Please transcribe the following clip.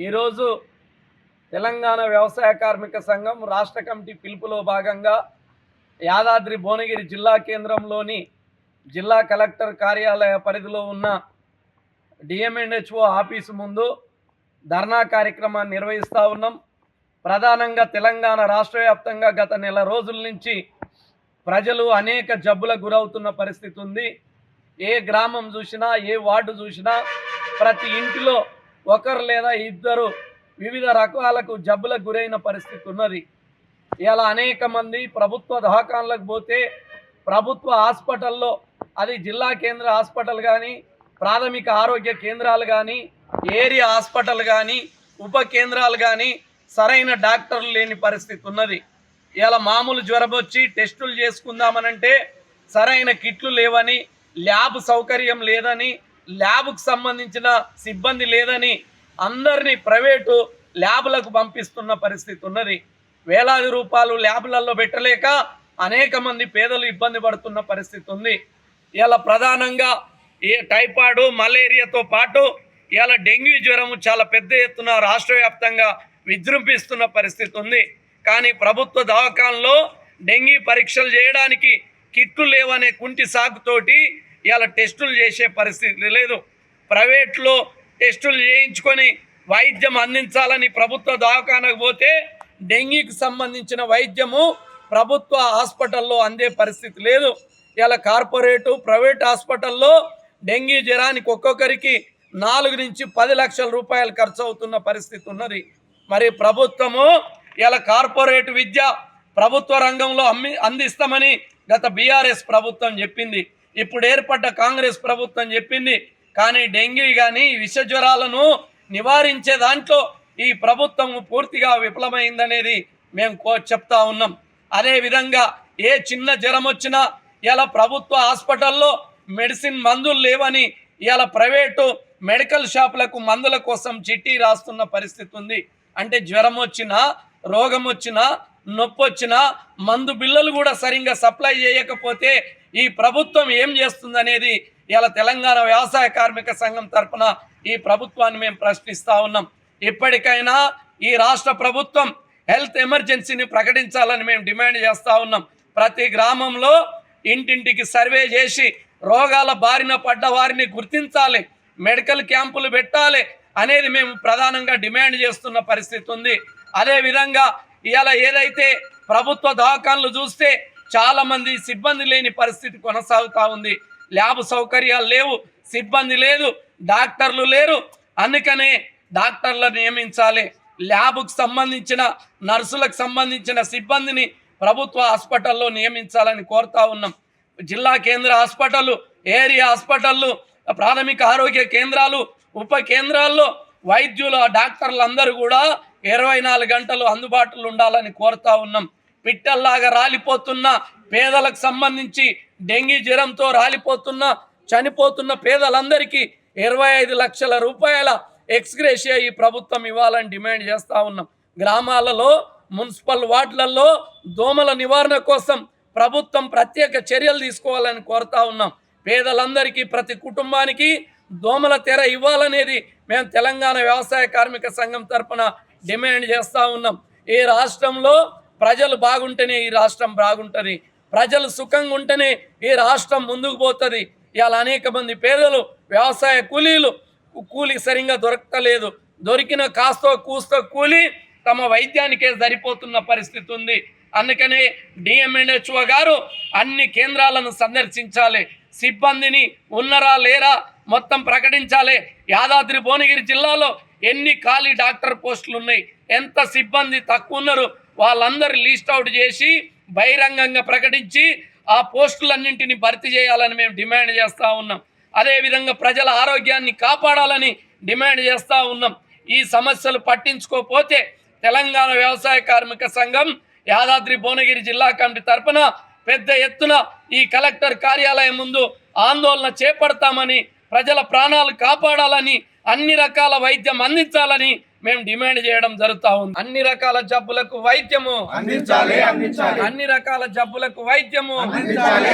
ఈరోజు తెలంగాణ వ్యవసాయ కార్మిక సంఘం రాష్ట్ర కమిటీ పిలుపులో భాగంగా యాదాద్రి భువనగిరి జిల్లా కేంద్రంలోని జిల్లా కలెక్టర్ కార్యాలయ పరిధిలో ఉన్న డిఎంఎన్హెచ్ఓ ఆఫీసు ముందు ధర్నా కార్యక్రమాన్ని నిర్వహిస్తూ ఉన్నాం. ప్రధానంగా తెలంగాణ రాష్ట్ర వ్యాప్తంగా గత నెల రోజుల నుంచి ప్రజలు అనేక జబ్బులకు గురవుతున్న పరిస్థితి ఉంది. ఏ గ్రామం చూసినా, ఏ వార్డు చూసినా ప్రతి ఇంటిలో ఒకరు లేదా ఇద్దరు వివిధ రకాలకు జబ్బులకు గురైన పరిస్థితి ఉన్నది. ఇలా అనేక మంది ప్రభుత్వ దవాఖానలకు పోతే ప్రభుత్వ హాస్పిటల్లో, అది జిల్లా కేంద్ర హాస్పిటల్ కానీ, ప్రాథమిక ఆరోగ్య కేంద్రాలు కానీ, ఏరియా హాస్పిటల్ కానీ, ఉప కేంద్రాలు కానీ సరైన డాక్టర్లు లేని పరిస్థితి ఉన్నది. ఇలా మామూలు జ్వరం వచ్చి టెస్టులు చేసుకుందామనంటే సరైన కిట్లు లేవని, ల్యాబ్ సౌకర్యం లేదని, ల్యాబ్కు సంబంధించిన సిబ్బంది లేదని అందరినీ ప్రైవేటు ల్యాబ్లకు పంపిస్తున్న పరిస్థితి ఉన్నది. వేలాది రూపాయలు ల్యాబ్లలో పెట్టలేక అనేక మంది పేదలు ఇబ్బంది పడుతున్న పరిస్థితి ఉంది. ఇలా ప్రధానంగా టైఫాయిడ్, మలేరియాతో పాటు ఇలా డెంగ్యూ జ్వరం చాలా పెద్ద ఎత్తున రాష్ట్ర వ్యాప్తంగా విజృంభిస్తున్న పరిస్థితి ఉంది. కానీ ప్రభుత్వ దవాఖానలో డెంగీ పరీక్షలు చేయడానికి కిట్లు లేవనే కుంటి సాకుతోటి ఇలా టెస్టులు చేసే పరిస్థితి లేదు. ప్రైవేట్లో టెస్టులు చేయించుకొని వైద్యం అందించాలని ప్రభుత్వ దవాఖానకు పోతే డెంగీకి సంబంధించిన వైద్యము ప్రభుత్వ హాస్పిటల్లో అందే పరిస్థితి లేదు. ఇలా కార్పొరేటు, ప్రైవేట్ హాస్పిటల్లో డెంగీ జ్వరానికి ఒక్కొక్కరికి 4 నుంచి 10 లక్షల రూపాయలు ఖర్చు అవుతున్న పరిస్థితి ఉన్నది. మరి ప్రభుత్వము ఇలా కార్పొరేట్ విద్య ప్రభుత్వ రంగంలో అందిస్తామని గత బీఆర్ఎస్ ప్రభుత్వం చెప్పింది, ఇప్పుడు ఏర్పడ్డ కాంగ్రెస్ ప్రభుత్వం చెప్పింది. కానీ డెంగీ కానీ విష జ్వరాలను నివారించే దాంట్లో ఈ ప్రభుత్వం పూర్తిగా విఫలమైందనేది మేము చెప్తా ఉన్నాం. అదేవిధంగా ఏ చిన్న జ్వరం వచ్చినా ఇలా ప్రభుత్వ హాస్పిటల్లో మెడిసిన్ మందులు లేవని ఇలా ప్రైవేటు మెడికల్ షాపులకు మందుల కోసం చిట్టి రాస్తున్న పరిస్థితి ఉంది. అంటే జ్వరం వచ్చినా, రోగం వచ్చినా, నొప్పి వచ్చినా మందు బిల్లలు కూడా సరిగ్గా సప్లై చేయకపోతే ఈ ప్రభుత్వం ఏం చేస్తుందనేది ఇలా తెలంగాణ వ్యవసాయ కార్మిక సంఘం తరఫున ఈ ప్రభుత్వాన్ని మేము ప్రశ్నిస్తూ ఉన్నాం. ఇప్పటికైనా ఈ రాష్ట్ర ప్రభుత్వం హెల్త్ ఎమర్జెన్సీని ప్రకటించాలని మేము డిమాండ్ చేస్తూ ఉన్నాం. ప్రతి గ్రామంలో ఇంటింటికి సర్వే చేసి రోగాల బారిన పడ్డ వారిని గుర్తించాలి, మెడికల్ క్యాంపులు పెట్టాలి అనేది మేము ప్రధానంగా డిమాండ్ చేస్తున్న పరిస్థితి ఉంది. అదేవిధంగా ఇలా ఏదైతే ప్రభుత్వ దవాఖానలు చూస్తే చాలామంది సిబ్బంది లేని పరిస్థితి కొనసాగుతూ ఉంది. ల్యాబ్ సౌకర్యాలు లేవు, సిబ్బంది లేదు, డాక్టర్లు లేరు. అందుకనే డాక్టర్లను నియమించాలి, ల్యాబ్కు సంబంధించిన, నర్సులకు సంబంధించిన సిబ్బందిని ప్రభుత్వ హాస్పిటల్లో నియమించాలని కోరుతా ఉన్నాం. జిల్లా కేంద్ర హాస్పిటళ్ళు, ఏరియా హాస్పిటళ్ళు, ప్రాథమిక ఆరోగ్య కేంద్రాలు, ఉప కేంద్రాల్లో వైద్యులు, డాక్టర్లు అందరూ కూడా 24 గంటలు అందుబాటులో ఉండాలని కోరుతా ఉన్నాం. పిట్టల్లాగా రాలిపోతున్న పేదలకు సంబంధించి డెంగీ జ్వరంతో రాలిపోతున్న, చనిపోతున్న పేదలందరికీ 25 లక్షల రూపాయల ఎక్స్గ్రేషియా ఈ ప్రభుత్వం ఇవ్వాలని డిమాండ్ చేస్తూ ఉన్నాం. గ్రామాలలో, మున్సిపల్ వార్డులలో దోమల నివారణ కోసం ప్రభుత్వం ప్రత్యేక చర్యలు తీసుకోవాలని కోరుతా ఉన్నాం. పేదలందరికీ, ప్రతి కుటుంబానికి దోమల తెర ఇవ్వాలనేది మేము తెలంగాణ వ్యవసాయ కార్మిక సంఘం తరఫున డిమాండ్ చేస్తూ ఉన్నాం. ఈ రాష్ట్రంలో ప్రజలు బాగుంటేనే ఈ రాష్ట్రం బాగుంటుంది, ప్రజలు సుఖంగా ఉంటేనే ఈ రాష్ట్రం ముందుకు పోతుంది. ఇవాళ అనేక మంది పేదలు, వ్యవసాయ కూలీలు కూలి సరిగ్గా దొరకలేదు, దొరికిన కాస్తో కూస్తో కూలి తమ వైద్యానికే సరిపోతున్న పరిస్థితి ఉంది. అందుకనే డిఎంఎన్హెచ్ఓ గారు అన్ని కేంద్రాలను సందర్శించాలి, సిబ్బందిని ఉన్నరా లేరా మొత్తం ప్రకటించాలి. యాదాద్రి భువనగిరి జిల్లాలో ఎన్ని ఖాళీ డాక్టర్ పోస్టులు ఉన్నాయి, ఎంత సిబ్బంది తక్కువ ఉన్నారు, వాళ్ళందరూ లిస్ట్ అవుట్ చేసి బహిరంగంగా ప్రకటించి ఆ పోస్టులన్నింటినీ భర్తీ చేయాలని మేము డిమాండ్ చేస్తూ ఉన్నాం. అదేవిధంగా ప్రజల ఆరోగ్యాన్ని కాపాడాలని డిమాండ్ చేస్తూ ఉన్నాం. ఈ సమస్యలు పట్టించుకోకపోతే తెలంగాణ వ్యవసాయ కార్మిక సంఘం యాదాద్రి భువనగిరి జిల్లా కమిటీ తరఫున పెద్ద ఎత్తున ఈ కలెక్టర్ కార్యాలయం ముందు ఆందోళన చేపడతామని, ప్రజల ప్రాణాలు కాపాడాలని, అన్ని రకాల వైద్యం అందించాలని మేము డిమాండ్ చేయడం జరుగుతూ ఉంది. అన్ని రకాల జబ్బులకు వైద్యము అందించాలి, అన్ని రకాల జబ్బులకు వైద్యము అందించాలి.